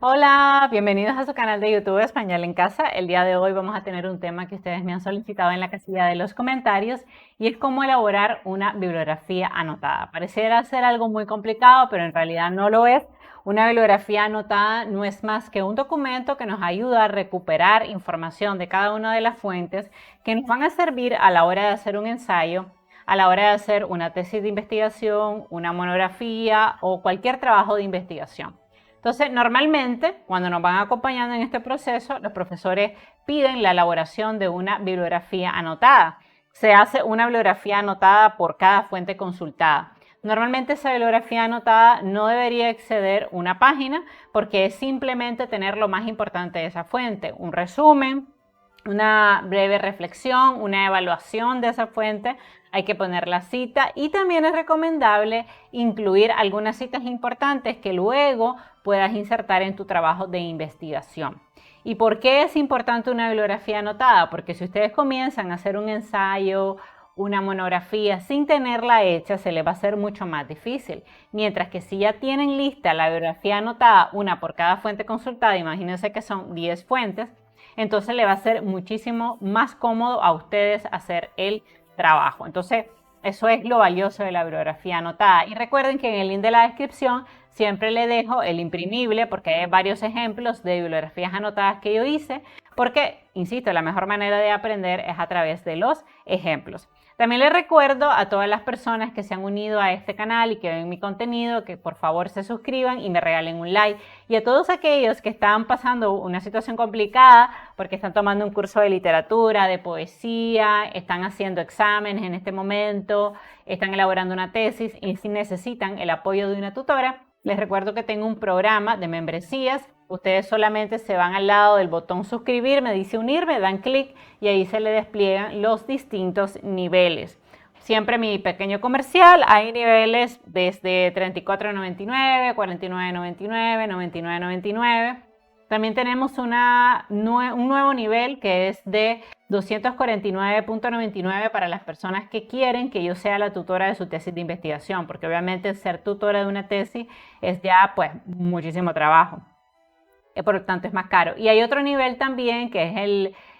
Hola, bienvenidos a su canal de YouTube Español en Casa. El día de hoy vamos a tener un tema que ustedes me han solicitado en la casilla de los comentarios y es cómo elaborar una bibliografía anotada. Pareciera ser algo muy complicado, pero en realidad no lo es. Una bibliografía anotada no es más que un documento que nos ayuda a recuperar información de cada una de las fuentes que nos van a servir a la hora de hacer un ensayo, a la hora de hacer una tesis de investigación, una monografía o cualquier trabajo de investigación. Entonces, normalmente, cuando nos van acompañando en este proceso, los profesores piden la elaboración de una bibliografía anotada. Se hace una bibliografía anotada por cada fuente consultada. Normalmente esa bibliografía anotada no debería exceder una página porque es simplemente tener lo más importante de esa fuente, un resumen, una breve reflexión, una evaluación de esa fuente, hay que poner la cita y también es recomendable incluir algunas citas importantes que luego puedas insertar en tu trabajo de investigación. ¿Y por qué es importante una bibliografía anotada? Porque si ustedes comienzan a hacer un ensayo, una monografía sin tenerla hecha, se les va a hacer mucho más difícil. Mientras que si ya tienen lista la bibliografía anotada, una por cada fuente consultada, imagínense que son 10 fuentes, entonces le va a ser muchísimo más cómodo a ustedes hacer el trabajo. Entonces, eso es lo valioso de la bibliografía anotada. Y recuerden que en el link de la descripción siempre le dejo el imprimible porque hay varios ejemplos de bibliografías anotadas que yo hice, porque, insisto, la mejor manera de aprender es a través de los ejemplos. También les recuerdo a todas las personas que se han unido a este canal y que ven mi contenido que por favor se suscriban y me regalen un like. Y a todos aquellos que están pasando una situación complicada porque están tomando un curso de literatura, de poesía, están haciendo exámenes en este momento, están elaborando una tesis y si necesitan el apoyo de una tutora, les recuerdo que tengo un programa de membresías. Ustedes solamente se van al lado del botón suscribir, me dice unirme, dan clic y ahí se le despliegan los distintos niveles. Siempre mi pequeño comercial, hay niveles desde $34.99, $49.99, $99.99. También tenemos un nuevo nivel que es de $249.99 para las personas que quieren que yo sea la tutora de su tesis de investigación, porque obviamente ser tutora de una tesis es ya pues muchísimo trabajo. Por lo tanto es más caro. Y hay otro nivel también que es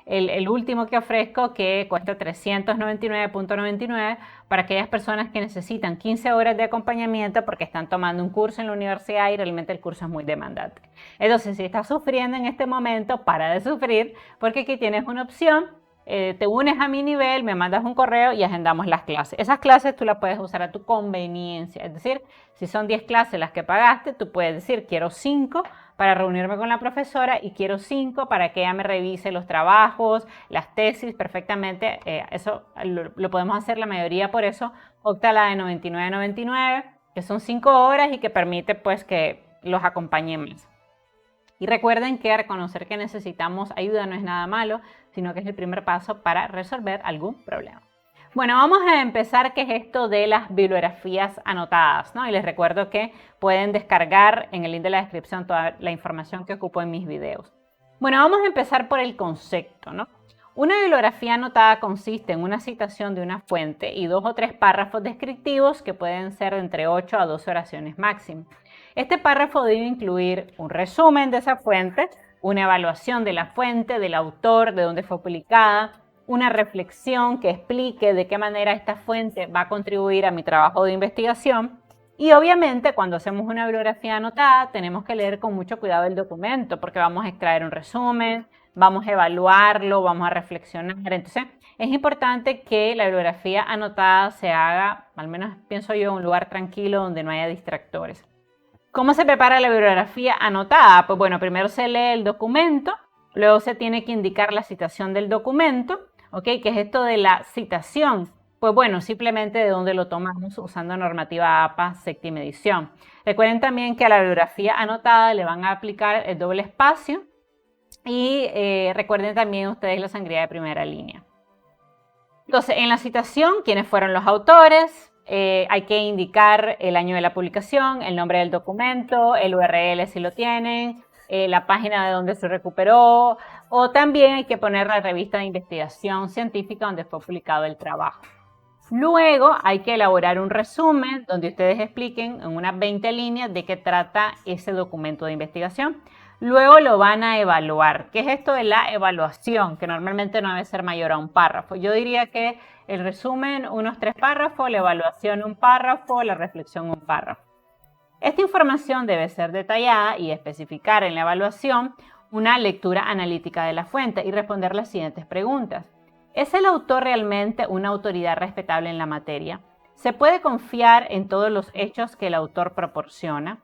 el último que ofrezco que cuesta $399.99 para aquellas personas que necesitan 15 horas de acompañamiento porque están tomando un curso en la universidad y realmente el curso es muy demandante. Entonces, si estás sufriendo en este momento, para de sufrir porque aquí tienes una opción. Te unes a mi nivel, me mandas un correo y agendamos las clases. Esas clases tú las puedes usar a tu conveniencia. Es decir, si son 10 clases las que pagaste, tú puedes decir quiero 5 para reunirme con la profesora y quiero 5 para que ella me revise los trabajos, las tesis perfectamente. Eso lo podemos hacer la mayoría, por eso opta la de $99.99, que son 5 horas y que permite pues que los acompañemos. Y recuerden que reconocer que necesitamos ayuda no es nada malo, sino que es el primer paso para resolver algún problema. Bueno, vamos a empezar qué es esto de las bibliografías anotadas, ¿no? Y les recuerdo que pueden descargar en el link de la descripción toda la información que ocupo en mis videos. Bueno, vamos a empezar por el concepto, ¿no? Una bibliografía anotada consiste en una citación de una fuente y 2 o 3 párrafos descriptivos que pueden ser de entre 8 a 12 oraciones máximo. Este párrafo debe incluir un resumen de esa fuente, una evaluación de la fuente, del autor, de dónde fue publicada, una reflexión que explique de qué manera esta fuente va a contribuir a mi trabajo de investigación. Y obviamente cuando hacemos una bibliografía anotada tenemos que leer con mucho cuidado el documento porque vamos a extraer un resumen, vamos a evaluarlo, vamos a reflexionar. Entonces es importante que la bibliografía anotada se haga, al menos pienso yo, en un lugar tranquilo donde no haya distractores. ¿Cómo se prepara la bibliografía anotada? Pues bueno, primero se lee el documento, luego se tiene que indicar la citación del documento, ¿ok? ¿Qué es esto de la citación? Pues bueno, simplemente de dónde lo tomamos usando normativa APA séptima edición. Recuerden también que a la bibliografía anotada le van a aplicar el doble espacio y recuerden también ustedes la sangría de primera línea. Entonces, en la citación, ¿quiénes fueron los autores? Hay que indicar el año de la publicación, el nombre del documento, el URL si lo tienen, la página de donde se recuperó, o también hay que poner la revista de investigación científica donde fue publicado el trabajo. Luego hay que elaborar un resumen donde ustedes expliquen en unas 20 líneas de qué trata ese documento de investigación. Luego lo van a evaluar. ¿Qué es esto de la evaluación? Que normalmente no debe ser mayor a un párrafo. Yo diría que el resumen, unos 3 párrafos, la evaluación un párrafo, la reflexión un párrafo. Esta información debe ser detallada y especificar en la evaluación una lectura analítica de la fuente y responder las siguientes preguntas. ¿Es el autor realmente una autoridad respetable en la materia? ¿Se puede confiar en todos los hechos que el autor proporciona?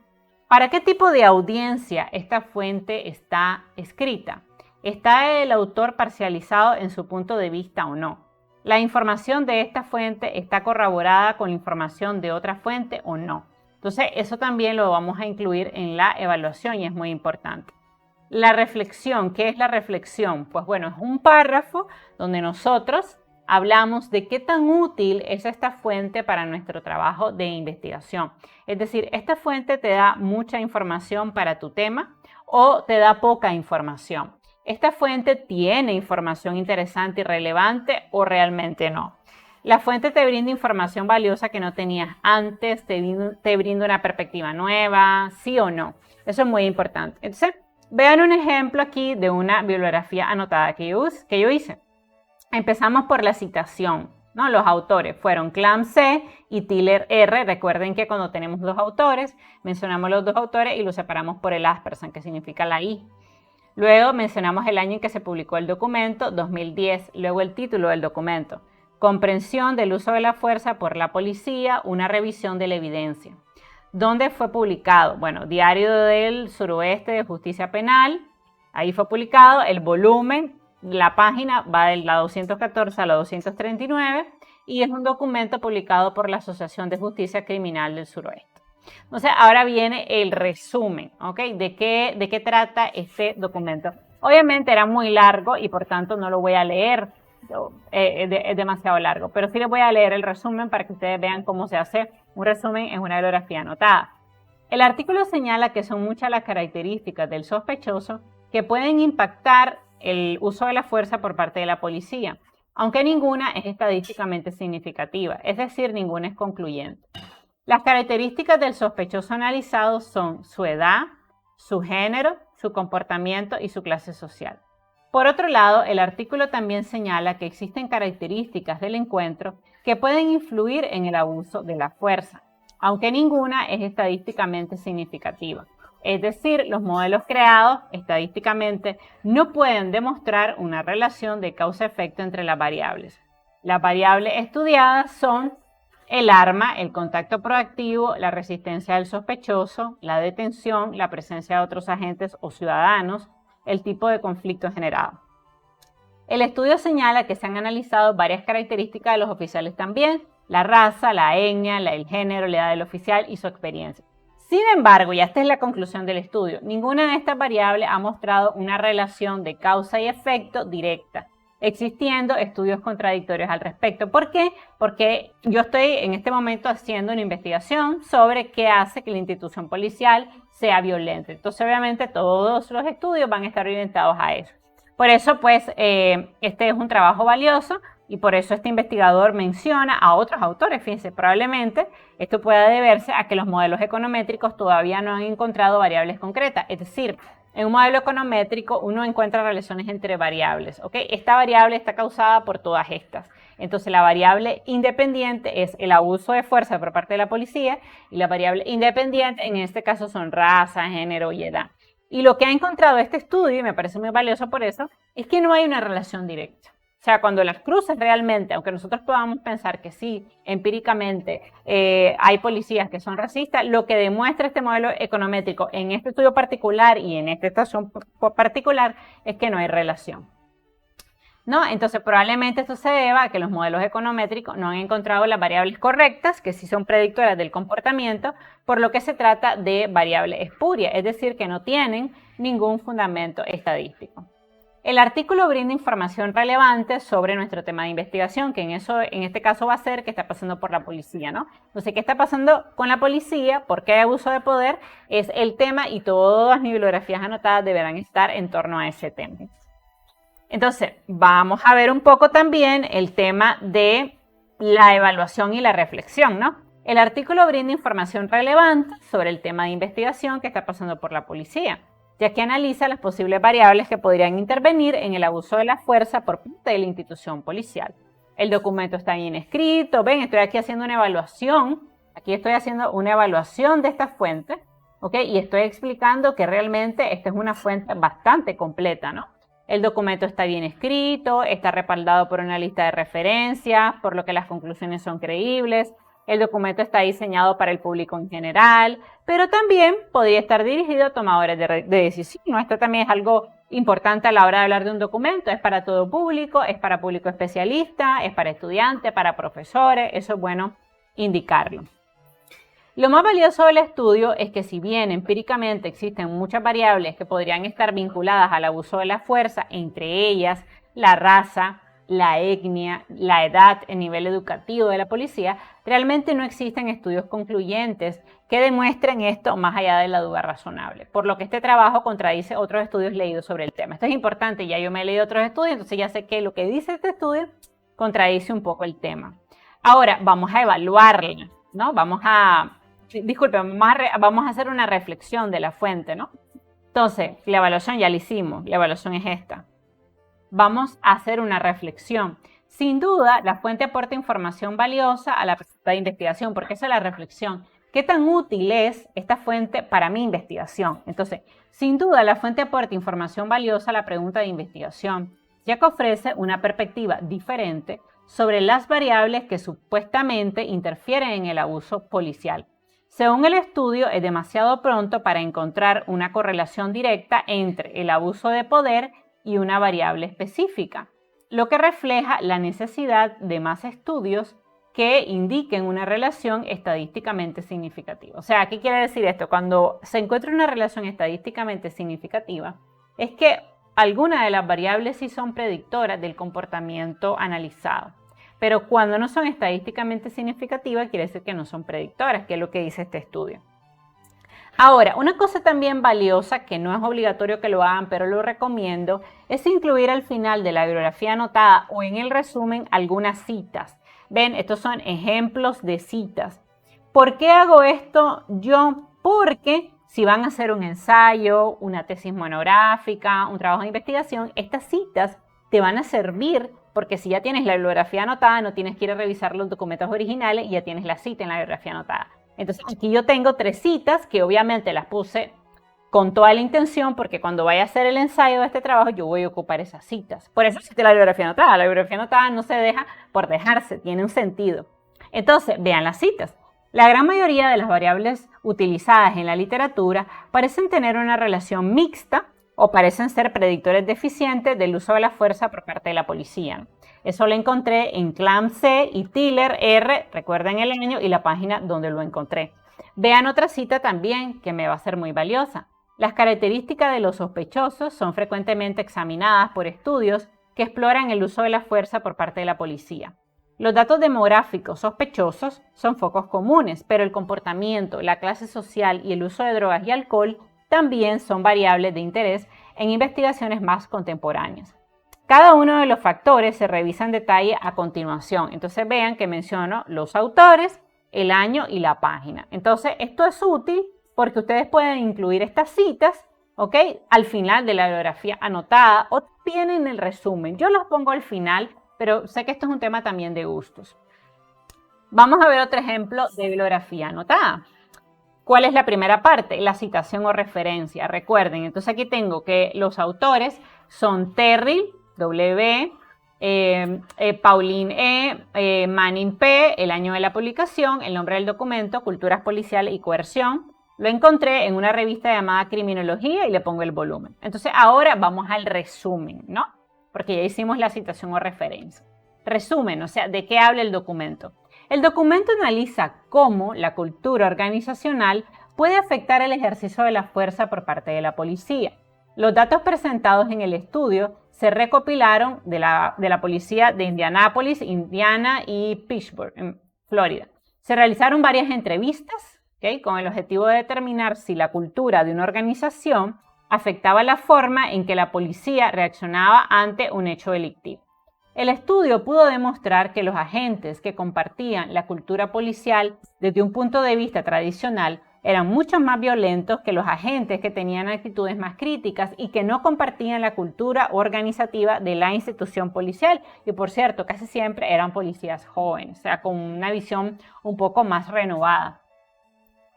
¿Para qué tipo de audiencia esta fuente está escrita? ¿Está el autor parcializado en su punto de vista o no? ¿La información de esta fuente está corroborada con la información de otra fuente o no? Entonces, eso también lo vamos a incluir en la evaluación y es muy importante. La reflexión, ¿qué es la reflexión? Pues bueno, es un párrafo donde nosotros hablamos de qué tan útil es esta fuente para nuestro trabajo de investigación. Es decir, esta fuente te da mucha información para tu tema o te da poca información. Esta fuente tiene información interesante y relevante o realmente no. La fuente te brinda información valiosa que no tenías antes, te brinda una perspectiva nueva, sí o no. Eso es muy importante. Entonces, vean un ejemplo aquí de una bibliografía anotada que yo hice. Empezamos por la citación, ¿no? Los autores fueron Clam C y Tiller R. Recuerden que cuando tenemos dos autores, mencionamos los dos autores y los separamos por el aspersan, que significa la I. Luego mencionamos el año en que se publicó el documento, 2010. Luego el título del documento. Comprensión del uso de la fuerza por la policía, una revisión de la evidencia. ¿Dónde fue publicado? Bueno, Diario del Suroeste de Justicia Penal, ahí fue publicado. El volumen, la página va de la 214 a la 239 y es un documento publicado por la Asociación de Justicia Criminal del Suroeste. Entonces, ahora viene el resumen, ¿ok? ¿De qué trata este documento? Obviamente era muy largo y por tanto no lo voy a leer. Es demasiado largo, pero sí les voy a leer el resumen para que ustedes vean cómo se hace un resumen en una bibliografía anotada. El artículo señala que son muchas las características del sospechoso que pueden impactar el uso de la fuerza por parte de la policía, aunque ninguna es estadísticamente significativa, es decir, ninguna es concluyente. Las características del sospechoso analizado son su edad, su género, su comportamiento y su clase social. Por otro lado, el artículo también señala que existen características del encuentro que pueden influir en el abuso de la fuerza, aunque ninguna es estadísticamente significativa. Es decir, los modelos creados estadísticamente no pueden demostrar una relación de causa-efecto entre las variables. Las variables estudiadas son el arma, el contacto proactivo, la resistencia del sospechoso, la detención, la presencia de otros agentes o ciudadanos, el tipo de conflicto generado. El estudio señala que se han analizado varias características de los oficiales también, la raza, la etnia, el género, la edad del oficial y su experiencia. Sin embargo, y esta es la conclusión del estudio, ninguna de estas variables ha mostrado una relación de causa y efecto directa, existiendo estudios contradictorios al respecto. ¿Por qué? Porque yo estoy en este momento haciendo una investigación sobre qué hace que la institución policial sea violenta. Entonces, obviamente, todos los estudios van a estar orientados a eso. Por eso, pues, este es un trabajo valioso y por eso este investigador menciona a otros autores. Fíjense, probablemente esto pueda deberse a que los modelos econométricos todavía no han encontrado variables concretas. Es decir, en un modelo econométrico uno encuentra relaciones entre variables, ¿ok? Esta variable está causada por todas estas. Entonces la variable independiente es el abuso de fuerza por parte de la policía y la variable independiente en este caso son raza, género y edad. Y lo que ha encontrado este estudio, y me parece muy valioso por eso, es que no hay una relación directa. O sea, cuando las cruces realmente, aunque nosotros podamos pensar que sí, empíricamente hay policías que son racistas, lo que demuestra este modelo econométrico en este estudio particular y en esta estación particular es que no hay relación, ¿no? Entonces, probablemente esto se deba a que los modelos econométricos no han encontrado las variables correctas, que sí son predictoras del comportamiento, por lo que se trata de variables espurias, es decir, que no tienen ningún fundamento estadístico. El artículo brinda información relevante sobre nuestro tema de investigación, que en este caso va a ser qué está pasando por la policía, ¿no? Entonces, ¿qué está pasando con la policía? ¿Por qué hay abuso de poder? Es el tema y todas mis bibliografías anotadas deberán estar en torno a ese tema. Entonces, vamos a ver un poco también el tema de la evaluación y la reflexión, ¿no? El artículo brinda información relevante sobre el tema de investigación que está pasando por la policía. ya que analiza las posibles variables que podrían intervenir en el abuso de la fuerza por parte de la institución policial. El documento está bien escrito, ven, estoy aquí haciendo una evaluación, de esta fuente, ¿ok? Y estoy explicando que realmente esta es una fuente bastante completa, ¿no? El documento está bien escrito, está respaldado por una lista de referencias, por lo que las conclusiones son creíbles. El documento está diseñado para el público en general, pero también podría estar dirigido a tomadores de decisión. Esto también es algo importante a la hora de hablar de un documento. Es para todo público, es para público especialista, es para estudiantes, para profesores. Eso es bueno indicarlo. Lo más valioso del estudio es que si bien empíricamente existen muchas variables que podrían estar vinculadas al abuso de la fuerza, entre ellas la raza, la etnia, la edad, el nivel educativo de la policía, realmente no existen estudios concluyentes que demuestren esto más allá de la duda razonable, por lo que este trabajo contradice otros estudios leídos sobre el tema. Esto es importante, ya yo me he leído otros estudios, entonces ya sé que lo que dice este estudio contradice un poco el tema. Ahora, vamos a evaluarla, ¿no? Vamos a hacer una reflexión de la fuente, ¿no? Entonces, la evaluación ya la hicimos, la evaluación es esta. Vamos a hacer una reflexión. Sin duda, la fuente aporta información valiosa a la pregunta de investigación, porque esa es la reflexión. ¿Qué tan útil es esta fuente para mi investigación? Entonces, sin duda, la fuente aporta información valiosa a la pregunta de investigación, ya que ofrece una perspectiva diferente sobre las variables que supuestamente interfieren en el abuso policial. Según el estudio, es demasiado pronto para encontrar una correlación directa entre el abuso de poder y una variable específica, lo que refleja la necesidad de más estudios que indiquen una relación estadísticamente significativa. O sea, ¿qué quiere decir esto? Cuando se encuentra una relación estadísticamente significativa, es que algunas de las variables sí son predictoras del comportamiento analizado. Pero cuando no son estadísticamente significativas, quiere decir que no son predictoras, que es lo que dice este estudio. Ahora, una cosa también valiosa, que no es obligatorio que lo hagan, pero lo recomiendo, es incluir al final de la bibliografía anotada o en el resumen algunas citas. Ven, estos son ejemplos de citas. ¿Por qué hago esto yo? Porque si van a hacer un ensayo, una tesis monográfica, un trabajo de investigación, estas citas te van a servir porque si ya tienes la bibliografía anotada, no tienes que ir a revisar los documentos originales y ya tienes la cita en la bibliografía anotada. Entonces aquí yo tengo 3 citas que obviamente las puse con toda la intención porque cuando vaya a hacer el ensayo de este trabajo yo voy a ocupar esas citas. Por eso existe la bibliografía anotada. La bibliografía anotada no se deja por dejarse, tiene un sentido. Entonces vean las citas. La gran mayoría de las variables utilizadas en la literatura parecen tener una relación mixta o parecen ser predictores deficientes del uso de la fuerza por parte de la policía. Eso lo encontré en Clam C y Tiller R, recuerden el año y la página donde lo encontré. Vean otra cita también que me va a ser muy valiosa. Las características de los sospechosos son frecuentemente examinadas por estudios que exploran el uso de la fuerza por parte de la policía. Los datos demográficos sospechosos son focos comunes, pero el comportamiento, la clase social y el uso de drogas y alcohol también son variables de interés en investigaciones más contemporáneas. Cada uno de los factores se revisa en detalle a continuación. Entonces vean que menciono los autores, el año y la página. Entonces esto es útil porque ustedes pueden incluir estas citas, ¿ok?, al final de la bibliografía anotada o también en el resumen. Yo los pongo al final, pero sé que esto es un tema también de gustos. Vamos a ver otro ejemplo de bibliografía anotada. ¿Cuál es la primera parte? La citación o referencia. Recuerden, entonces aquí tengo que los autores son Terry, W, Pauline E, Manning P, el año de la publicación, el nombre del documento, Culturas policiales y coerción. Lo encontré en una revista llamada Criminología y le pongo el volumen. Entonces ahora vamos al resumen, ¿no? Porque ya hicimos la citación o referencia. Resumen, o sea, ¿de qué habla el documento? El documento analiza cómo la cultura organizacional puede afectar el ejercicio de la fuerza por parte de la policía. Los datos presentados en el estudio se recopilaron de la policía de Indianápolis, Indiana y Pittsburgh, en Florida. Se realizaron varias entrevistas, ¿okay?, con el objetivo de determinar si la cultura de una organización afectaba la forma en que la policía reaccionaba ante un hecho delictivo. El estudio pudo demostrar que los agentes que compartían la cultura policial desde un punto de vista tradicional eran mucho más violentos que los agentes que tenían actitudes más críticas y que no compartían la cultura organizativa de la institución policial. Y por cierto, casi siempre eran policías jóvenes, o sea, con una visión un poco más renovada.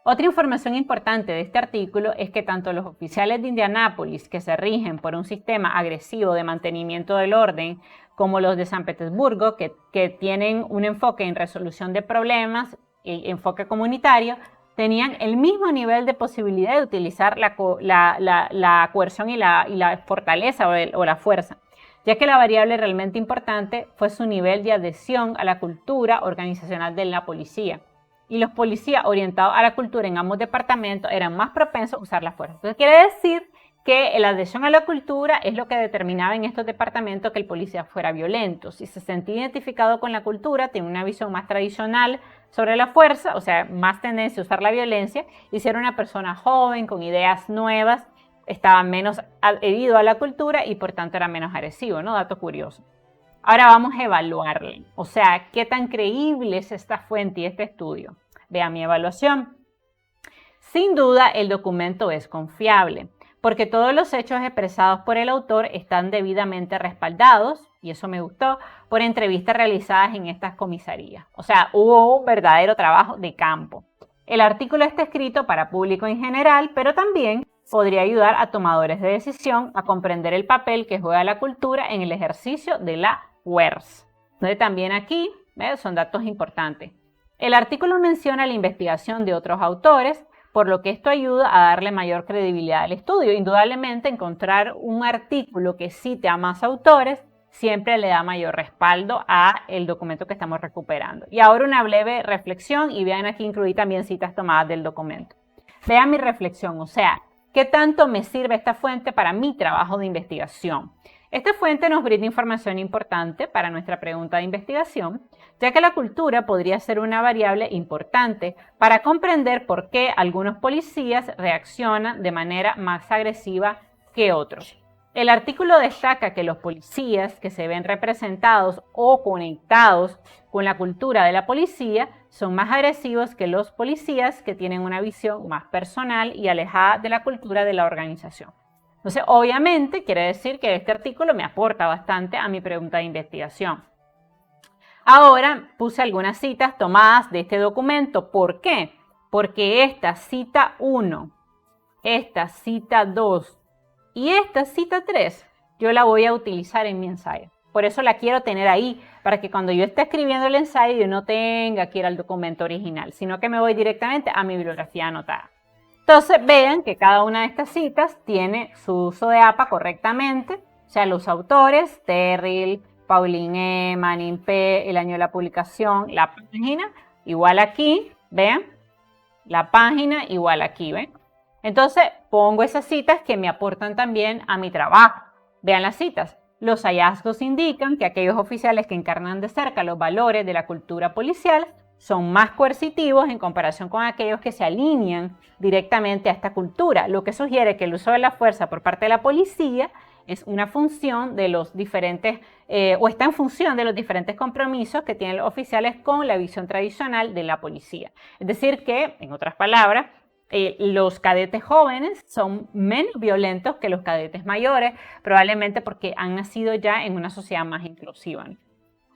Otra información importante de este artículo es que tanto los oficiales de Indianápolis, que se rigen por un sistema agresivo de mantenimiento del orden, como los de San Petersburgo, que tienen un enfoque en resolución de problemas y enfoque comunitario, tenían el mismo nivel de posibilidad de utilizar la coerción y la fortaleza o la fuerza, ya que la variable realmente importante fue su nivel de adhesión a la cultura organizacional de la policía. Y los policías orientados a la cultura en ambos departamentos eran más propensos a usar la fuerza. Entonces quiere decir que la adhesión a la cultura es lo que determinaba en estos departamentos que el policía fuera violento. Si se sentía identificado con la cultura, tiene una visión más tradicional sobre la fuerza, o sea, más tendencia a usar la violencia, y si era una persona joven, con ideas nuevas, estaba menos adherido a la cultura y por tanto era menos agresivo, ¿no? Dato curioso. Ahora vamos a evaluarle, o sea, qué tan creíble es esta fuente y este estudio. Vean mi evaluación. Sin duda, el documento es confiable, porque todos los hechos expresados por el autor están debidamente respaldados, y eso me gustó, por entrevistas realizadas en estas comisarías. O sea, hubo un verdadero trabajo de campo. El artículo está escrito para público en general, pero también podría ayudar a tomadores de decisión a comprender el papel que juega la cultura en el ejercicio de la fuerza. Entonces también aquí son datos importantes. El artículo menciona la investigación de otros autores, por lo que esto ayuda a darle mayor credibilidad al estudio. Indudablemente, encontrar un artículo que cite a más autores siempre le da mayor respaldo al documento que estamos recuperando. Y ahora una breve reflexión, y vean aquí incluí también citas tomadas del documento. Vean mi reflexión, o sea, ¿qué tanto me sirve esta fuente para mi trabajo de investigación? Esta fuente nos brinda información importante para nuestra pregunta de investigación, ya que la cultura podría ser una variable importante para comprender por qué algunos policías reaccionan de manera más agresiva que otros. El artículo destaca que los policías que se ven representados o conectados con la cultura de la policía son más agresivos que los policías que tienen una visión más personal y alejada de la cultura de la organización. Entonces, obviamente, quiere decir que este artículo me aporta bastante a mi pregunta de investigación. Ahora puse algunas citas tomadas de este documento. ¿Por qué? Porque esta cita 1, esta cita 2 y esta cita 3 yo la voy a utilizar en mi ensayo. Por eso la quiero tener ahí, para que cuando yo esté escribiendo el ensayo yo no tenga que ir al documento original, sino que me voy directamente a mi bibliografía anotada. Entonces vean que cada una de estas citas tiene su uso de APA correctamente, o sea, los autores, Terrill, Pauline E., Manning P., el año de la publicación, la página, igual aquí, vean, la página igual aquí, ¿ven? Entonces pongo esas citas que me aportan también a mi trabajo. Vean las citas. Los hallazgos indican que aquellos oficiales que encarnan de cerca los valores de la cultura policial son más coercitivos en comparación con aquellos que se alinean directamente a esta cultura, lo que sugiere que el uso de la fuerza por parte de la policía es una función de los diferentes, o está en función de los diferentes compromisos que tienen los oficiales con la visión tradicional de la policía. Es decir que, en otras palabras, los cadetes jóvenes son menos violentos que los cadetes mayores, probablemente porque han nacido ya en una sociedad más inclusiva, ¿no?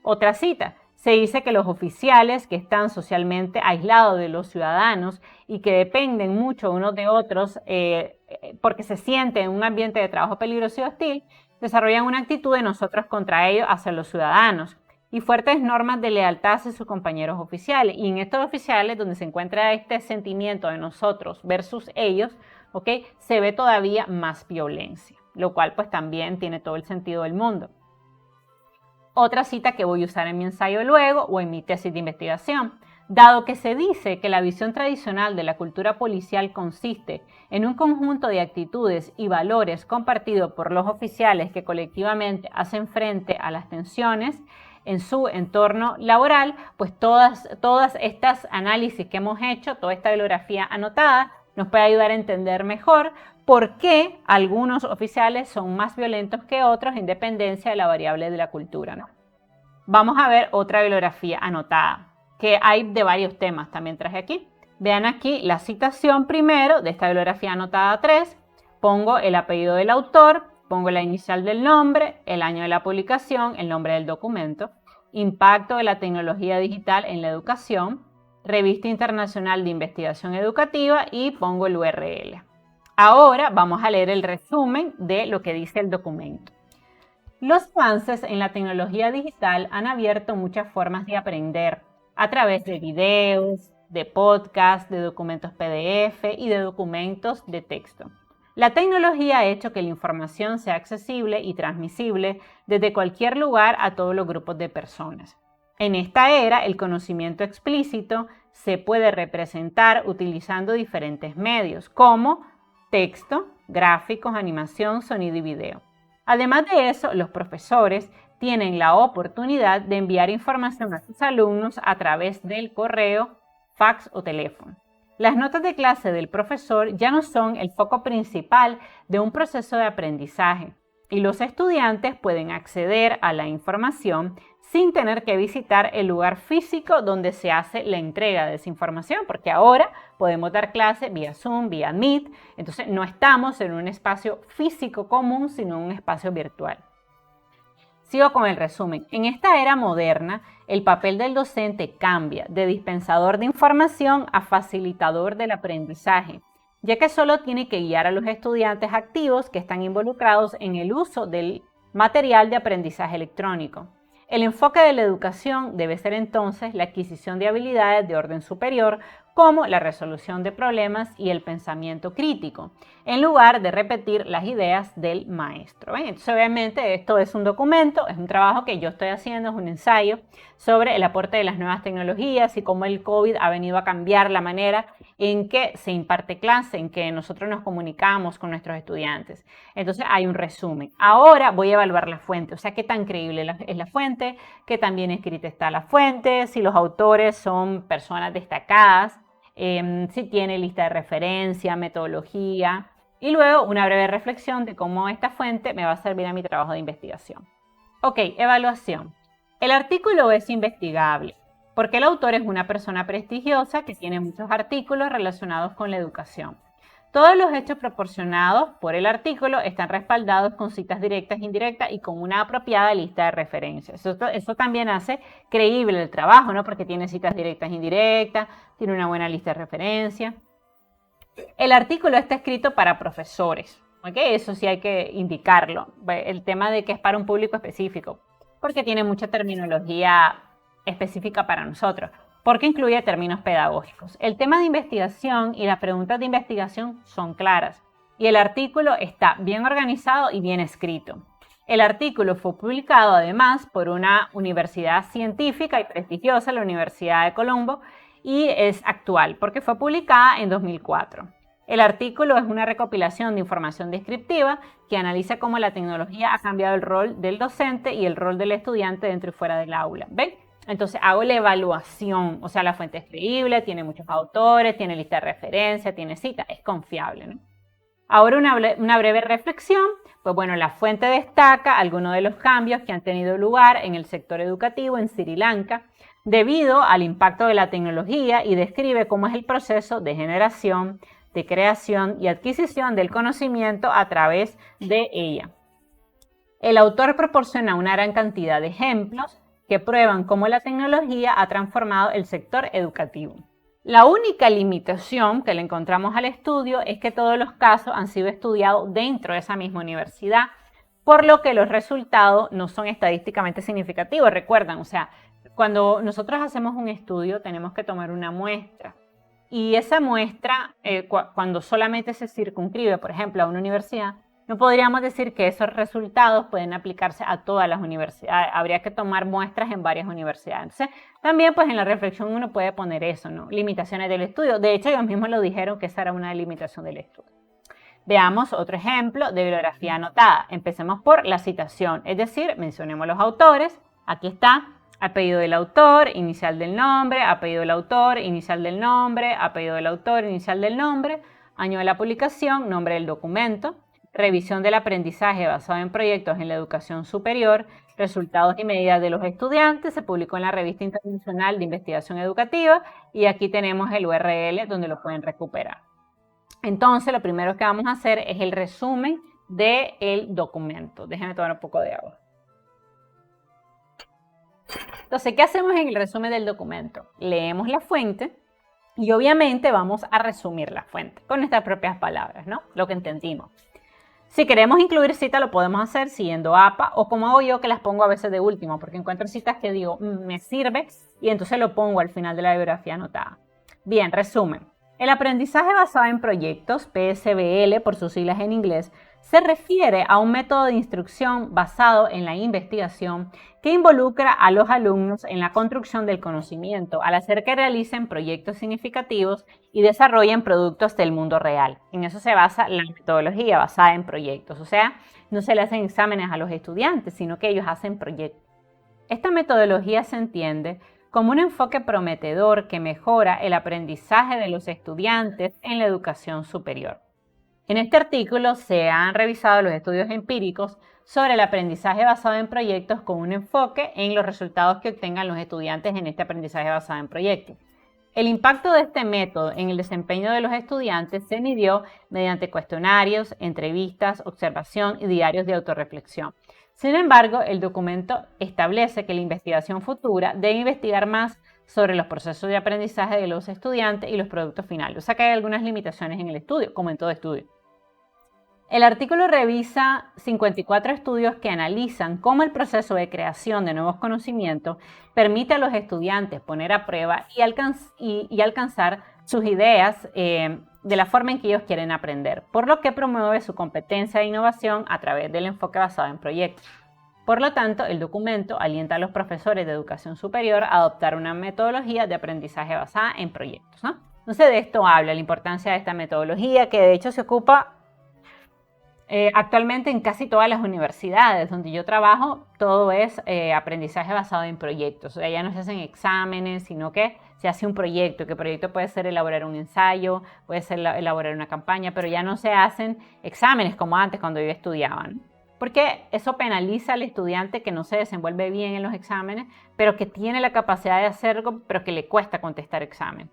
Otra cita. Se dice que los oficiales que están socialmente aislados de los ciudadanos y que dependen mucho unos de otros porque se sienten en un ambiente de trabajo peligroso y hostil, desarrollan una actitud de nosotros contra ellos hacia los ciudadanos y fuertes normas de lealtad hacia sus compañeros oficiales. Y en estos oficiales, donde se encuentra este sentimiento de nosotros versus ellos, ¿okay?, se ve todavía más violencia, lo cual pues también tiene todo el sentido del mundo. Otra cita que voy a usar en mi ensayo luego o en mi tesis de investigación. Dado que se dice que la visión tradicional de la cultura policial consiste en un conjunto de actitudes y valores compartidos por los oficiales que colectivamente hacen frente a las tensiones en su entorno laboral, pues todas estas análisis que hemos hecho, toda esta bibliografía anotada, nos puede ayudar a entender mejor por qué algunos oficiales son más violentos que otros en dependencia de la variable de la cultura, ¿no? Vamos a ver otra bibliografía anotada, que hay de varios temas, también traje aquí. Vean aquí la citación primero de esta bibliografía anotada 3, pongo el apellido del autor, pongo la inicial del nombre, el año de la publicación, el nombre del documento, impacto de la tecnología digital en la educación, Revista Internacional de Investigación Educativa y pongo el URL. Ahora vamos a leer el resumen de lo que dice el documento. Los avances en la tecnología digital han abierto muchas formas de aprender a través de videos, de podcasts, de documentos PDF y de documentos de texto. La tecnología ha hecho que la información sea accesible y transmisible desde cualquier lugar a todos los grupos de personas. En esta era, el conocimiento explícito se puede representar utilizando diferentes medios, como texto, gráficos, animación, sonido y video. Además de eso, los profesores tienen la oportunidad de enviar información a sus alumnos a través del correo, fax o teléfono. Las notas de clase del profesor ya no son el foco principal de un proceso de aprendizaje y los estudiantes pueden acceder a la información sin tener que visitar el lugar físico donde se hace la entrega de esa información, porque ahora podemos dar clase vía Zoom, vía Meet, entonces no estamos en un espacio físico común, sino en un espacio virtual. Sigo con el resumen. En esta era moderna, el papel del docente cambia de dispensador de información a facilitador del aprendizaje, ya que solo tiene que guiar a los estudiantes activos que están involucrados en el uso del material de aprendizaje electrónico. El enfoque de la educación debe ser entonces la adquisición de habilidades de orden superior, como la resolución de problemas y el pensamiento crítico, en lugar de repetir las ideas del maestro. Entonces, obviamente, esto es un documento, es un trabajo que yo estoy haciendo, es un ensayo sobre el aporte de las nuevas tecnologías y cómo el COVID ha venido a cambiar la manera en que se imparte clase, en que nosotros nos comunicamos con nuestros estudiantes. Entonces, hay un resumen. Ahora voy a evaluar la fuente, o sea, qué tan creíble es la fuente, qué tan bien escrita está la fuente, si los autores son personas destacadas, si tiene lista de referencia, metodología y luego una breve reflexión de cómo esta fuente me va a servir a mi trabajo de investigación. Ok, evaluación. El artículo es investigable porque el autor es una persona prestigiosa que tiene muchos artículos relacionados con la educación. Todos los hechos proporcionados por el artículo están respaldados con citas directas e indirectas y con una apropiada lista de referencias. Eso también hace creíble el trabajo, ¿no? Porque tiene citas directas e indirectas, tiene una buena lista de referencias. El artículo está escrito para profesores, ¿ok? Eso sí hay que indicarlo. El tema de que es para un público específico, porque tiene mucha terminología específica para nosotros, porque incluye términos pedagógicos. El tema de investigación y las preguntas de investigación son claras y el artículo está bien organizado y bien escrito. El artículo fue publicado además por una universidad científica y prestigiosa, la Universidad de Colombo, y es actual porque fue publicada en 2004. El artículo es una recopilación de información descriptiva que analiza cómo la tecnología ha cambiado el rol del docente y el rol del estudiante dentro y fuera del aula. ¿Ven? Entonces hago la evaluación, o sea, la fuente es creíble, tiene muchos autores, tiene lista de referencia, tiene cita, es confiable, ¿no? Ahora una breve reflexión, pues bueno, la fuente destaca algunos de los cambios que han tenido lugar en el sector educativo en Sri Lanka debido al impacto de la tecnología y describe cómo es el proceso de generación, de creación y adquisición del conocimiento a través de ella. El autor proporciona una gran cantidad de ejemplos que prueban cómo la tecnología ha transformado el sector educativo. La única limitación que le encontramos al estudio es que todos los casos han sido estudiados dentro de esa misma universidad, por lo que los resultados no son estadísticamente significativos. Recuerdan, o sea, cuando nosotros hacemos un estudio tenemos que tomar una muestra y esa muestra, cuando solamente se circunscribe, por ejemplo, a una universidad, no podríamos decir que esos resultados pueden aplicarse a todas las universidades. Habría que tomar muestras en varias universidades. Entonces, también pues en la reflexión uno puede poner eso, ¿no? Limitaciones del estudio. De hecho, ellos mismos lo dijeron que esa era una limitación del estudio. Veamos otro ejemplo de bibliografía anotada. Empecemos por la citación, es decir, mencionemos los autores. Aquí está apellido del autor, inicial del nombre, apellido del autor, inicial del nombre, apellido del autor, inicial del nombre, año de la publicación, nombre del documento. Revisión del aprendizaje basado en proyectos en la educación superior, resultados y medidas de los estudiantes, se publicó en la Revista Internacional de Investigación Educativa y aquí tenemos el URL donde lo pueden recuperar. Entonces, lo primero que vamos a hacer es el resumen del documento. Déjenme tomar un poco de agua. Entonces, ¿qué hacemos en el resumen del documento? Leemos la fuente y obviamente vamos a resumir la fuente con nuestras propias palabras, ¿no? Lo que entendimos. Si queremos incluir citas, lo podemos hacer siguiendo APA o como hago yo, que las pongo a veces de último, porque encuentro citas que digo, me sirve, y entonces lo pongo al final de la bibliografía anotada. Bien, resumen. El aprendizaje basado en proyectos, PSBL por sus siglas en inglés, se refiere a un método de instrucción basado en la investigación que involucra a los alumnos en la construcción del conocimiento al hacer que realicen proyectos significativos y desarrollen productos del mundo real. En eso se basa la metodología basada en proyectos, o sea, no se le hacen exámenes a los estudiantes, sino que ellos hacen proyectos. Esta metodología se entiende como un enfoque prometedor que mejora el aprendizaje de los estudiantes en la educación superior. En este artículo se han revisado los estudios empíricos sobre el aprendizaje basado en proyectos con un enfoque en los resultados que obtengan los estudiantes en este aprendizaje basado en proyectos. El impacto de este método en el desempeño de los estudiantes se midió mediante cuestionarios, entrevistas, observación y diarios de autorreflexión. Sin embargo, el documento establece que la investigación futura debe investigar más sobre los procesos de aprendizaje de los estudiantes y los productos finales. O sea que hay algunas limitaciones en el estudio, como en todo estudio. El artículo revisa 54 estudios que analizan cómo el proceso de creación de nuevos conocimientos permite a los estudiantes poner a prueba y alcanzar sus ideas de la forma en que ellos quieren aprender, por lo que promueve su competencia de innovación a través del enfoque basado en proyectos. Por lo tanto, el documento alienta a los profesores de educación superior a adoptar una metodología de aprendizaje basada en proyectos, ¿no? Entonces, de esto habla, la importancia de esta metodología, que de hecho se ocupa actualmente en casi todas las universidades donde yo trabajo, todo es aprendizaje basado en proyectos. O sea, ya no se hacen exámenes, sino que se hace un proyecto, que el proyecto puede ser elaborar un ensayo, puede ser elaborar una campaña, pero ya no se hacen exámenes como antes cuando yo estudiaba, ¿no? Porque eso penaliza al estudiante que no se desenvuelve bien en los exámenes, pero que tiene la capacidad de hacerlo, pero que le cuesta contestar examen.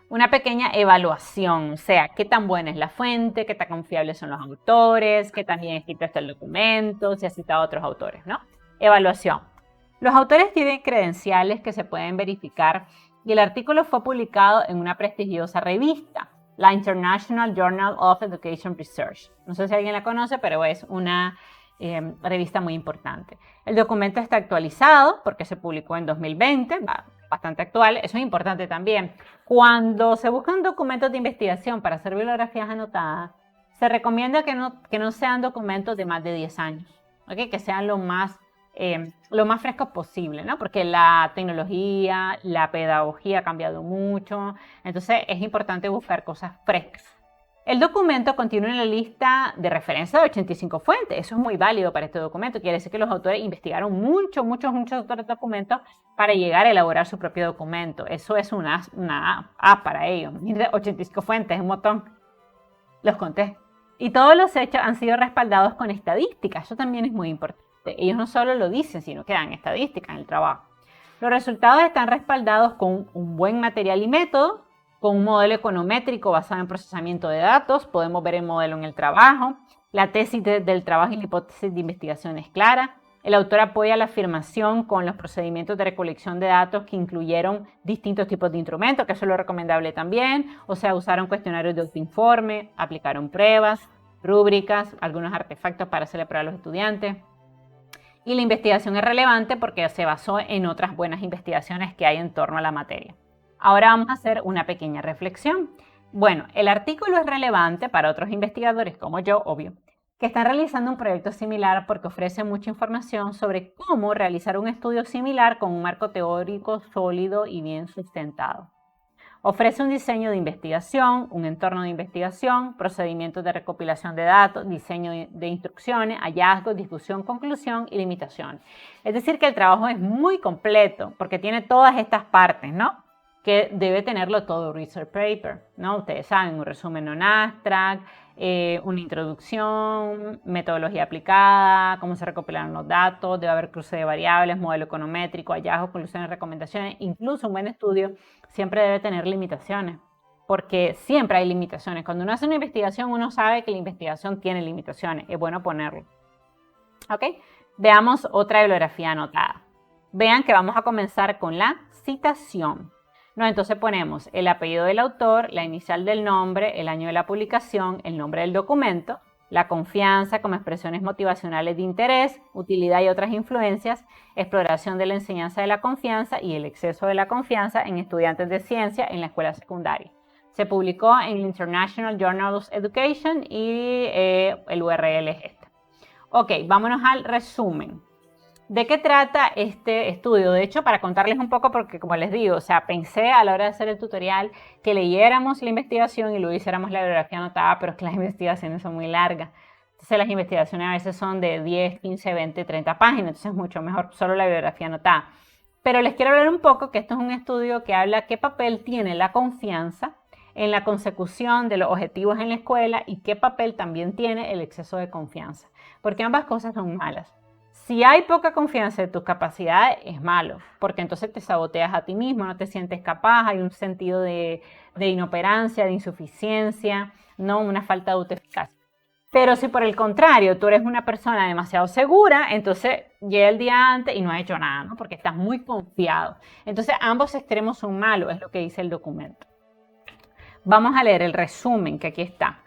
Una pequeña evaluación, o sea, qué tan buena es la fuente, qué tan confiables son los autores, qué tan bien escrito está el documento, si ha citado a otros autores, ¿no? Evaluación. Los autores tienen credenciales que se pueden verificar y el artículo fue publicado en una prestigiosa revista, la International Journal of Education Research. No sé si alguien la conoce, pero es una revista muy importante. El documento está actualizado porque se publicó en 2020, bastante actual. Eso es importante también. Cuando se buscan documentos de investigación para hacer bibliografías anotadas, se recomienda que no sean documentos de más de 10 años, ¿okay? Que sean lo más frescos posible, ¿no? Porque la tecnología, la pedagogía ha cambiado mucho, entonces es importante buscar cosas frescas. El documento contiene una lista de referencia de 85 fuentes. Eso es muy válido para este documento. Quiere decir que los autores investigaron muchos otros documentos para llegar a elaborar su propio documento. Eso es una A para ellos. 85 fuentes, un montón. Los conté. Y todos los hechos han sido respaldados con estadísticas. Eso también es muy importante. Ellos no solo lo dicen, sino que dan estadísticas en el trabajo. Los resultados están respaldados con un buen material y método, con un modelo econométrico basado en procesamiento de datos. Podemos ver el modelo en el trabajo. La tesis del trabajo y la hipótesis de investigación es clara. El autor apoya la afirmación con los procedimientos de recolección de datos que incluyeron distintos tipos de instrumentos, que eso es lo recomendable también. O sea, usaron cuestionarios de autoinforme, aplicaron pruebas, rúbricas, algunos artefactos para hacerle prueba a los estudiantes. Y la investigación es relevante porque se basó en otras buenas investigaciones que hay en torno a la materia. Ahora vamos a hacer una pequeña reflexión. Bueno, el artículo es relevante para otros investigadores como yo, obvio, que están realizando un proyecto similar porque ofrece mucha información sobre cómo realizar un estudio similar con un marco teórico sólido y bien sustentado. Ofrece un diseño de investigación, un entorno de investigación, procedimientos de recopilación de datos, diseño de instrucciones, hallazgos, discusión, conclusión y limitación. Es decir, que el trabajo es muy completo porque tiene todas estas partes, ¿no? Que debe tenerlo todo research paper, ¿no? Ustedes saben, un resumen non abstract, una introducción, metodología aplicada, cómo se recopilaron los datos, debe haber cruce de variables, modelo econométrico, hallazgos, conclusiones, recomendaciones. Incluso un buen estudio siempre debe tener limitaciones, porque siempre hay limitaciones. Cuando uno hace una investigación, uno sabe que la investigación tiene limitaciones, es bueno ponerlo. ¿Ok? Veamos otra bibliografía anotada. Vean que vamos a comenzar con la citación. No, entonces ponemos el apellido del autor, la inicial del nombre, el año de la publicación, el nombre del documento, la confianza como expresiones motivacionales de interés, utilidad y otras influencias, exploración de la enseñanza de la confianza y el exceso de la confianza en estudiantes de ciencia en la escuela secundaria. Se publicó en el International Journal of Education y el URL es este. Ok, vámonos al resumen. ¿De qué trata este estudio? De hecho, para contarles un poco, porque como les digo, o sea, pensé a la hora de hacer el tutorial que leyéramos la investigación y luego hiciéramos la bibliografía anotada, pero es que las investigaciones son muy largas. Entonces las investigaciones a veces son de 10, 15, 20, 30 páginas, entonces es mucho mejor solo la bibliografía anotada. Pero les quiero hablar un poco que esto es un estudio que habla qué papel tiene la confianza en la consecución de los objetivos en la escuela y qué papel también tiene el exceso de confianza, porque ambas cosas son malas. Si hay poca confianza en tus capacidades, es malo, porque entonces te saboteas a ti mismo, no te sientes capaz, hay un sentido de inoperancia, de insuficiencia, ¿no? Una falta de autoeficacia. Pero si por el contrario tú eres una persona demasiado segura, entonces llega el día antes y no has hecho nada, ¿no? Porque estás muy confiado. Entonces ambos extremos son malos, es lo que dice el documento. Vamos a leer el resumen que aquí está.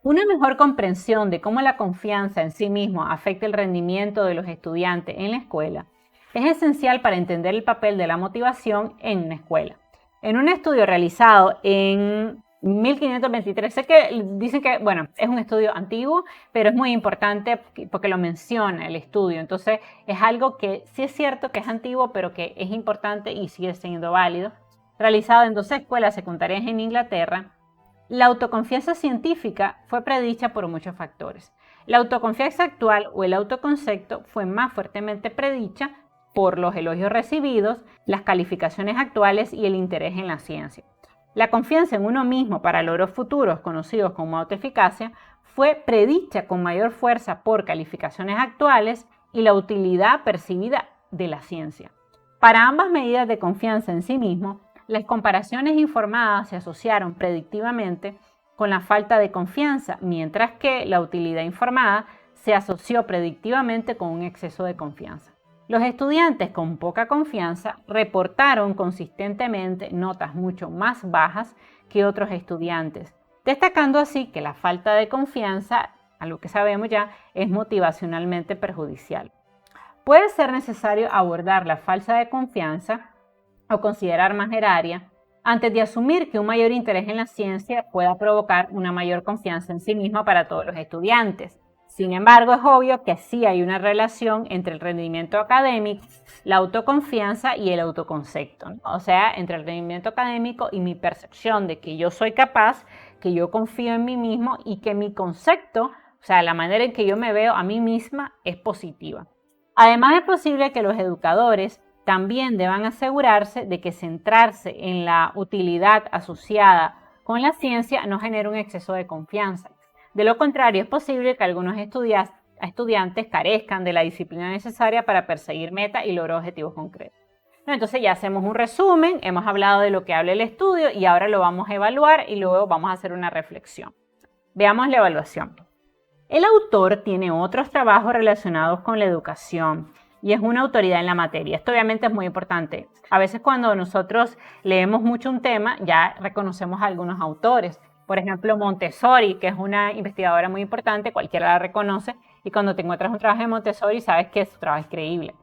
Una mejor comprensión de cómo la confianza en sí mismo afecta el rendimiento de los estudiantes en la escuela es esencial para entender el papel de la motivación en una escuela. En un estudio realizado en 1523, sé que dicen que, bueno, es un estudio antiguo, pero es muy importante porque lo menciona el estudio. Entonces, es algo que sí es cierto que es antiguo, pero que es importante y sigue siendo válido. Realizado en 12 escuelas secundarias en Inglaterra, la autoconfianza científica fue predicha por muchos factores. La autoconfianza actual o el autoconcepto fue más fuertemente predicha por los elogios recibidos, las calificaciones actuales y el interés en la ciencia. La confianza en uno mismo para logros futuros conocidos como autoeficacia fue predicha con mayor fuerza por calificaciones actuales y la utilidad percibida de la ciencia. Para ambas medidas de confianza en sí mismo, las comparaciones informadas se asociaron predictivamente con la falta de confianza, mientras que la utilidad informada se asoció predictivamente con un exceso de confianza. Los estudiantes con poca confianza reportaron consistentemente notas mucho más bajas que otros estudiantes, destacando así que la falta de confianza, algo que sabemos ya, es motivacionalmente perjudicial. Puede ser necesario abordar la falta de confianza o considerar más el área antes de asumir que un mayor interés en la ciencia pueda provocar una mayor confianza en sí misma para todos los estudiantes. Sin embargo, es obvio que sí hay una relación entre el rendimiento académico, la autoconfianza y el autoconcepto, ¿no? O sea, entre el rendimiento académico y mi percepción de que yo soy capaz, que yo confío en mí mismo y que mi concepto, o sea, la manera en que yo me veo a mí misma es positiva. Además, es posible que los educadores también deban asegurarse de que centrarse en la utilidad asociada con la ciencia no genere un exceso de confianza. De lo contrario, es posible que algunos estudiantes carezcan de la disciplina necesaria para perseguir metas y lograr objetivos concretos. Entonces ya hacemos un resumen, hemos hablado de lo que habla el estudio y ahora lo vamos a evaluar y luego vamos a hacer una reflexión. Veamos la evaluación. El autor tiene otros trabajos relacionados con la educación y es una autoridad en la materia. Esto obviamente es muy importante. A veces cuando nosotros leemos mucho un tema, ya reconocemos a algunos autores. Por ejemplo, Montessori, que es una investigadora muy importante, cualquiera la reconoce, y cuando te encuentras un trabajo de Montessori, sabes que su trabajo es creíble.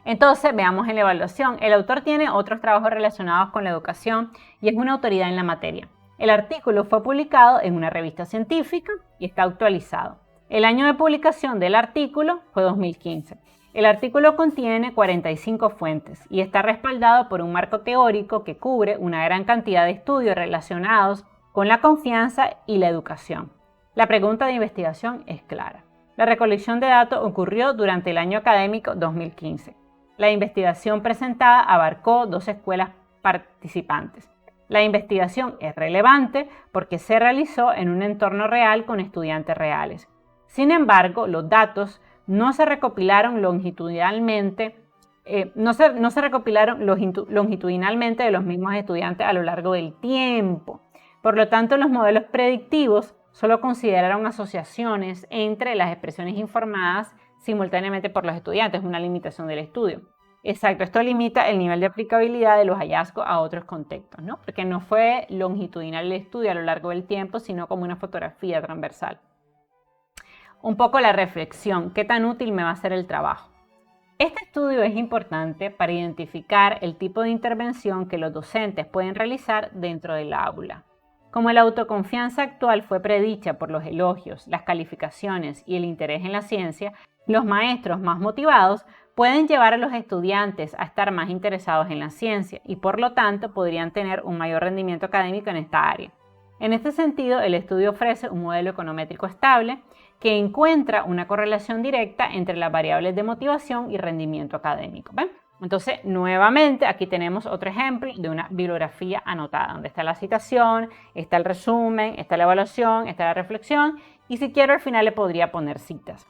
Entonces, veamos en la evaluación. El autor tiene otros trabajos relacionados con la educación y es una autoridad en la materia. El artículo fue publicado en una revista científica y está actualizado. El año de publicación del artículo fue 2015. El artículo contiene 45 fuentes y está respaldado por un marco teórico que cubre una gran cantidad de estudios relacionados con la confianza y la educación. La pregunta de investigación es clara. La recolección de datos ocurrió durante el año académico 2015. La investigación presentada abarcó 2 escuelas participantes. La investigación es relevante porque se realizó en un entorno real con estudiantes reales. Sin embargo, los datos no se recopilaron longitudinalmente, longitudinalmente de los mismos estudiantes a lo largo del tiempo. Por lo tanto, los modelos predictivos solo consideraron asociaciones entre las expresiones informadas simultáneamente por los estudiantes, una limitación del estudio. Exacto, esto limita el nivel de aplicabilidad de los hallazgos a otros contextos, ¿no? Porque no fue longitudinal el estudio a lo largo del tiempo, sino como una fotografía transversal. Un poco la reflexión, ¿qué tan útil me va a ser el trabajo? Este estudio es importante para identificar el tipo de intervención que los docentes pueden realizar dentro del aula. Como la autoconfianza actual fue predicha por los elogios, las calificaciones y el interés en la ciencia, los maestros más motivados pueden llevar a los estudiantes a estar más interesados en la ciencia y por lo tanto podrían tener un mayor rendimiento académico en esta área. En este sentido, el estudio ofrece un modelo econométrico estable que encuentra una correlación directa entre las variables de motivación y rendimiento académico. ¿Ven? Entonces, nuevamente, aquí tenemos otro ejemplo de una bibliografía anotada, donde está la citación, está el resumen, está la evaluación, está la reflexión, y si quiero al final le podría poner citas.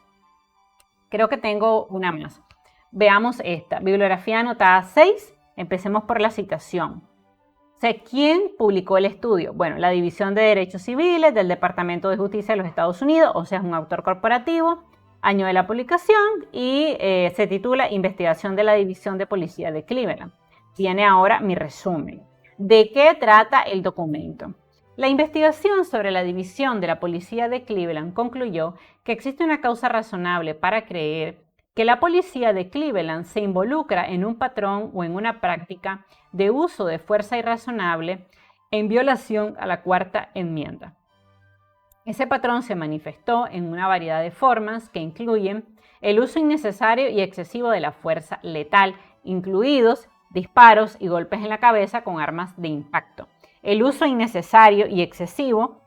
Creo que tengo una más. Veamos esta, bibliografía anotada 6, empecemos por la citación. O sea, ¿quién publicó el estudio? Bueno, la División de Derechos Civiles del Departamento de Justicia de los Estados Unidos, o sea, es un autor corporativo. Año de la publicación y se titula Investigación de la División de Policía de Cleveland. Viene ahora mi resumen. ¿De qué trata el documento? La investigación sobre la División de la Policía de Cleveland concluyó que existe una causa razonable para creer que la policía de Cleveland se involucra en un patrón o en una práctica de uso de fuerza irrazonable en violación a la Cuarta Enmienda. Ese patrón se manifestó en una variedad de formas que incluyen el uso innecesario y excesivo de la fuerza letal, incluidos disparos y golpes en la cabeza con armas de impacto, el uso innecesario y excesivo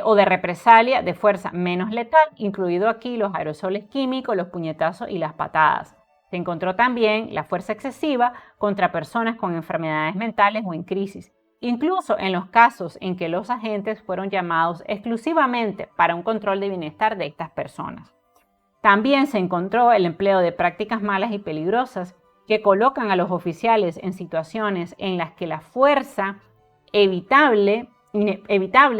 o de represalia de fuerza menos letal, incluido aquí los aerosoles químicos, los puñetazos y las patadas. Se encontró también la fuerza excesiva contra personas con enfermedades mentales o en crisis, incluso en los casos en que los agentes fueron llamados exclusivamente para un control de bienestar de estas personas. También se encontró el empleo de prácticas malas y peligrosas que colocan a los oficiales en situaciones en las que la fuerza evitable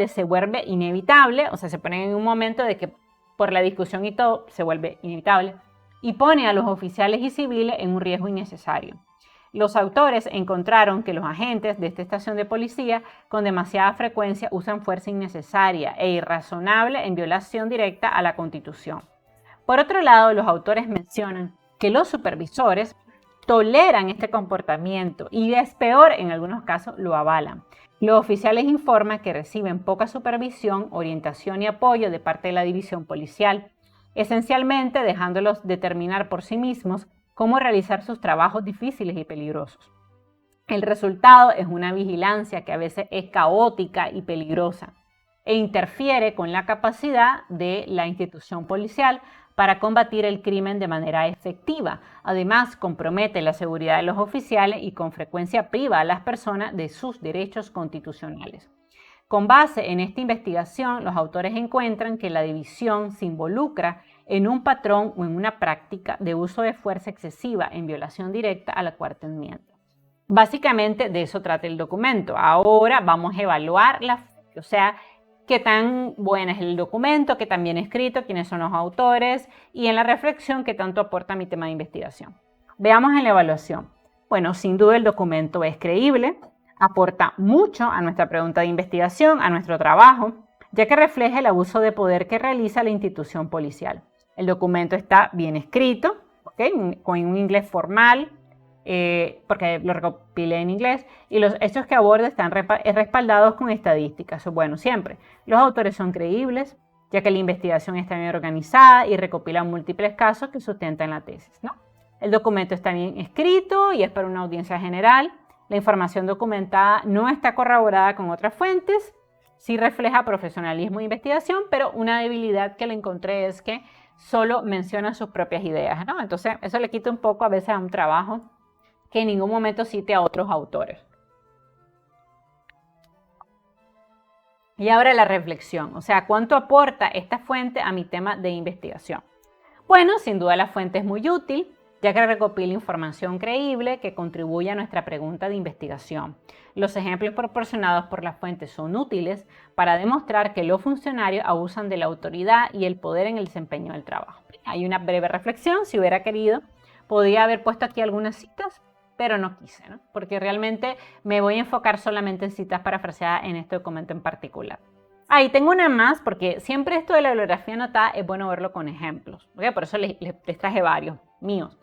se vuelve inevitable, o sea, se ponen en un momento de que por la discusión y todo se vuelve inevitable, y pone a los oficiales y civiles en un riesgo innecesario. Los autores encontraron que los agentes de esta estación de policía con demasiada frecuencia usan fuerza innecesaria e irrazonable en violación directa a la Constitución. Por otro lado, los autores mencionan que los supervisores toleran este comportamiento y es peor, en algunos casos lo avalan. Los oficiales informan que reciben poca supervisión, orientación y apoyo de parte de la división policial, esencialmente dejándolos determinar por sí mismos cómo realizar sus trabajos difíciles y peligrosos. El resultado es una vigilancia que a veces es caótica y peligrosa e interfiere con la capacidad de la institución policial para combatir el crimen de manera efectiva. Además, compromete la seguridad de los oficiales y con frecuencia priva a las personas de sus derechos constitucionales. Con base en esta investigación, los autores encuentran que la división se involucra en un patrón o en una práctica de uso de fuerza excesiva en violación directa a la Cuarta Enmienda. Básicamente de eso trata el documento. Ahora vamos a evaluar qué tan bueno es el documento, qué tan bien escrito, quiénes son los autores y en la reflexión qué tanto aporta mi tema de investigación. Veamos en la evaluación. Bueno, sin duda el documento es creíble, aporta mucho a nuestra pregunta de investigación, a nuestro trabajo, ya que refleja el abuso de poder que realiza la institución policial. El documento está bien escrito, ¿okay? Con un inglés formal, porque lo recopilé en inglés, y los hechos que aborda están respaldados con estadísticas. Bueno, siempre, los autores son creíbles, ya que la investigación está bien organizada y recopila múltiples casos que sustentan la tesis, ¿no? El documento está bien escrito y es para una audiencia general. La información documentada no está corroborada con otras fuentes, sí refleja profesionalismo e investigación, pero una debilidad que le encontré es que solo menciona sus propias ideas, ¿no? Entonces, eso le quita un poco a veces a un trabajo que en ningún momento cite a otros autores. Y ahora la reflexión, o sea, ¿cuánto aporta esta fuente a mi tema de investigación? Bueno, sin duda la fuente es muy útil, ya que recopila información creíble que contribuye a nuestra pregunta de investigación. Los ejemplos proporcionados por la fuente son útiles para demostrar que los funcionarios abusan de la autoridad y el poder en el desempeño del trabajo. Hay una breve reflexión, si hubiera querido, podría haber puesto aquí algunas citas, pero no quise, ¿no? Porque realmente me voy a enfocar solamente en citas parafraseadas en este documento en particular. Ahí tengo una más, porque siempre esto de la bibliografía anotada es bueno verlo con ejemplos, ¿okay? Por eso les traje varios míos.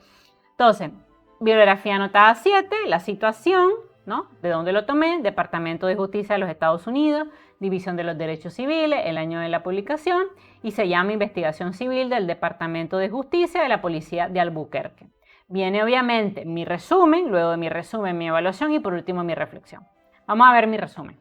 Entonces, bibliografía anotada 7, la situación, ¿no? ¿De dónde lo tomé? Departamento de Justicia de los Estados Unidos, División de los Derechos Civiles, el año de la publicación, y se llama Investigación Civil del Departamento de Justicia de la Policía de Albuquerque. Viene obviamente mi resumen, luego de mi resumen mi evaluación y por último mi reflexión. Vamos a ver mi resumen.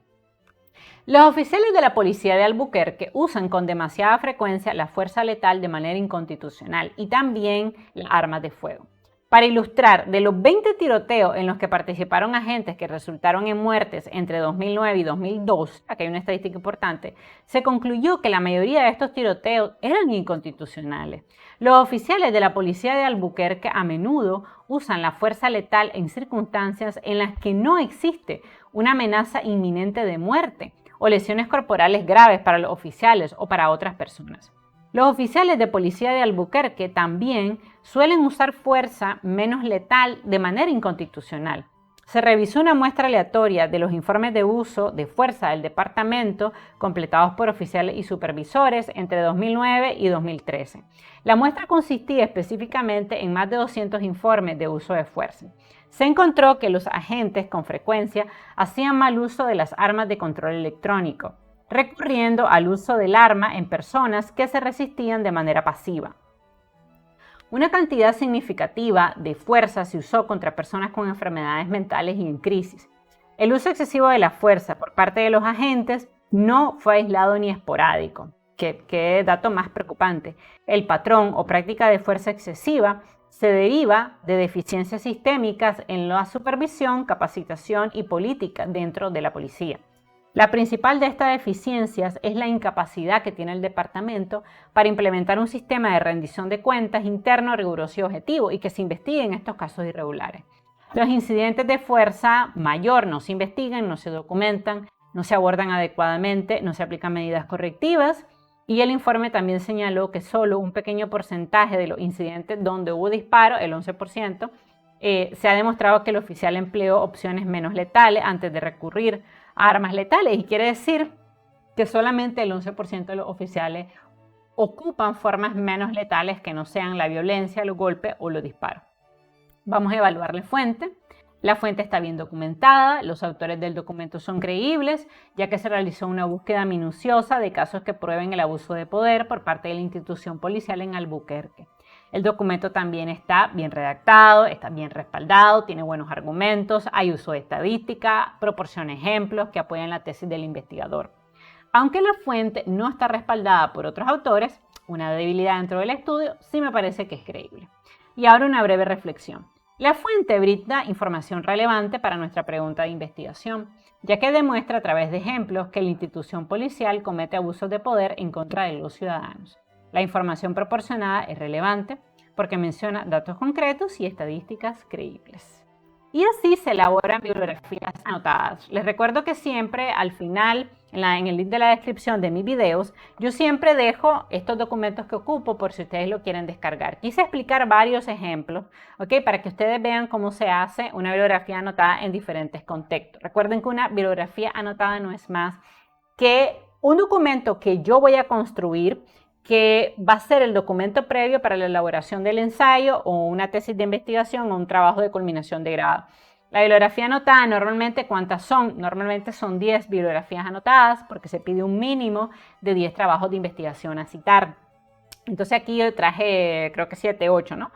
Los oficiales de la policía de Albuquerque usan con demasiada frecuencia la fuerza letal de manera inconstitucional y también las armas de fuego. Para ilustrar, de los 20 tiroteos en los que participaron agentes que resultaron en muertes entre 2009 y 2002, aquí hay una estadística importante, se concluyó que la mayoría de estos tiroteos eran inconstitucionales. Los oficiales de la policía de Albuquerque a menudo usan la fuerza letal en circunstancias en las que no existe una amenaza inminente de muerte o lesiones corporales graves para los oficiales o para otras personas. Los oficiales de policía de Albuquerque también suelen usar fuerza menos letal de manera inconstitucional. Se revisó una muestra aleatoria de los informes de uso de fuerza del departamento completados por oficiales y supervisores entre 2009 y 2013. La muestra consistía específicamente en más de 200 informes de uso de fuerza. Se encontró que los agentes con frecuencia hacían mal uso de las armas de control electrónico, recurriendo al uso del arma en personas que se resistían de manera pasiva. Una cantidad significativa de fuerza se usó contra personas con enfermedades mentales y en crisis. El uso excesivo de la fuerza por parte de los agentes no fue aislado ni esporádico. Qué dato más preocupante. El patrón o práctica de fuerza excesiva se deriva de deficiencias sistémicas en la supervisión, capacitación y política dentro de la policía. La principal de estas deficiencias es la incapacidad que tiene el departamento para implementar un sistema de rendición de cuentas interno, riguroso y objetivo y que se investiguen estos casos irregulares. Los incidentes de fuerza mayor no se investigan, no se documentan, no se abordan adecuadamente, no se aplican medidas correctivas y el informe también señaló que solo un pequeño porcentaje de los incidentes donde hubo disparo, el 11%, se ha demostrado que el oficial empleó opciones menos letales antes de recurrir a armas letales y quiere decir que solamente el 11% de los oficiales ocupan formas menos letales que no sean la violencia, los golpes o los disparos. Vamos a evaluar la fuente. La fuente está bien documentada, los autores del documento son creíbles, ya que se realizó una búsqueda minuciosa de casos que prueben el abuso de poder por parte de la institución policial en Albuquerque. El documento también está bien redactado, está bien respaldado, tiene buenos argumentos, hay uso de estadística, proporciona ejemplos que apoyan la tesis del investigador. Aunque la fuente no está respaldada por otros autores, una debilidad dentro del estudio sí me parece que es creíble. Y ahora una breve reflexión. La fuente brinda información relevante para nuestra pregunta de investigación, ya que demuestra a través de ejemplos que la institución policial comete abusos de poder en contra de los ciudadanos. La información proporcionada es relevante porque menciona datos concretos y estadísticas creíbles. Y así se elaboran bibliografías anotadas. Les recuerdo que siempre al final, en el link de la descripción de mis videos, yo siempre dejo estos documentos que ocupo por si ustedes lo quieren descargar. Quise explicar varios ejemplos, ¿ok? Para que ustedes vean cómo se hace una bibliografía anotada en diferentes contextos. Recuerden que una bibliografía anotada no es más que un documento que yo voy a construir, que va a ser el documento previo para la elaboración del ensayo o una tesis de investigación o un trabajo de culminación de grado. La bibliografía anotada, normalmente, ¿cuántas son? Normalmente son 10 bibliografías anotadas porque se pide un mínimo de 10 trabajos de investigación a citar. Entonces aquí yo traje, creo que 7, 8, ¿no?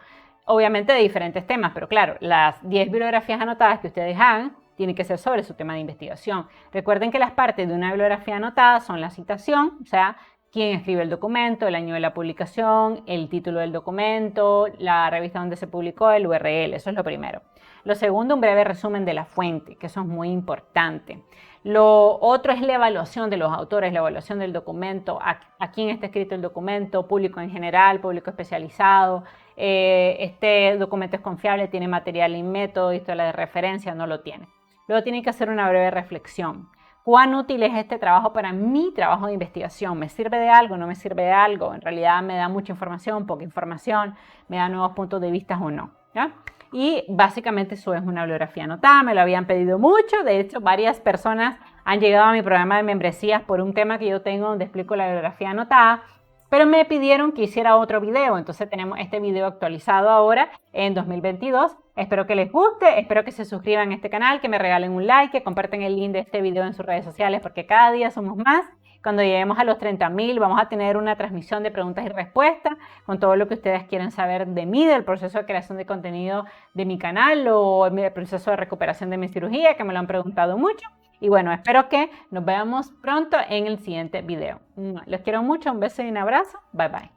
Obviamente de diferentes temas, pero claro, las 10 bibliografías anotadas que ustedes hagan tienen que ser sobre su tema de investigación. Recuerden que las partes de una bibliografía anotada son la citación, o sea, quién escribe el documento, el año de la publicación, el título del documento, la revista donde se publicó, el URL, eso es lo primero. Lo segundo, un breve resumen de la fuente, que eso es muy importante. Lo otro es la evaluación de los autores, la evaluación del documento, a quién está escrito el documento, público en general, público especializado, este documento es confiable, tiene material y método, historia de referencia, no lo tiene. Luego tienen que hacer una breve reflexión. ¿Cuán útil es este trabajo para mi trabajo de investigación? ¿Me sirve de algo? ¿No me sirve de algo? En realidad me da mucha información, poca información, me da nuevos puntos de vista o no. ¿Ya? Y básicamente eso es una bibliografía anotada, me lo habían pedido mucho, de hecho varias personas han llegado a mi programa de membresías por un tema que yo tengo donde explico la bibliografía anotada, pero me pidieron que hiciera otro video, entonces tenemos este video actualizado ahora en 2022. Espero que les guste, espero que se suscriban a este canal, que me regalen un like, que compartan el link de este video en sus redes sociales porque cada día somos más. Cuando lleguemos a los 30.000 vamos a tener una transmisión de preguntas y respuestas con todo lo que ustedes quieren saber de mí, del proceso de creación de contenido de mi canal o el proceso de recuperación de mi cirugía, que me lo han preguntado mucho. Y bueno, espero que nos veamos pronto en el siguiente video. Los quiero mucho, un beso y un abrazo. Bye bye.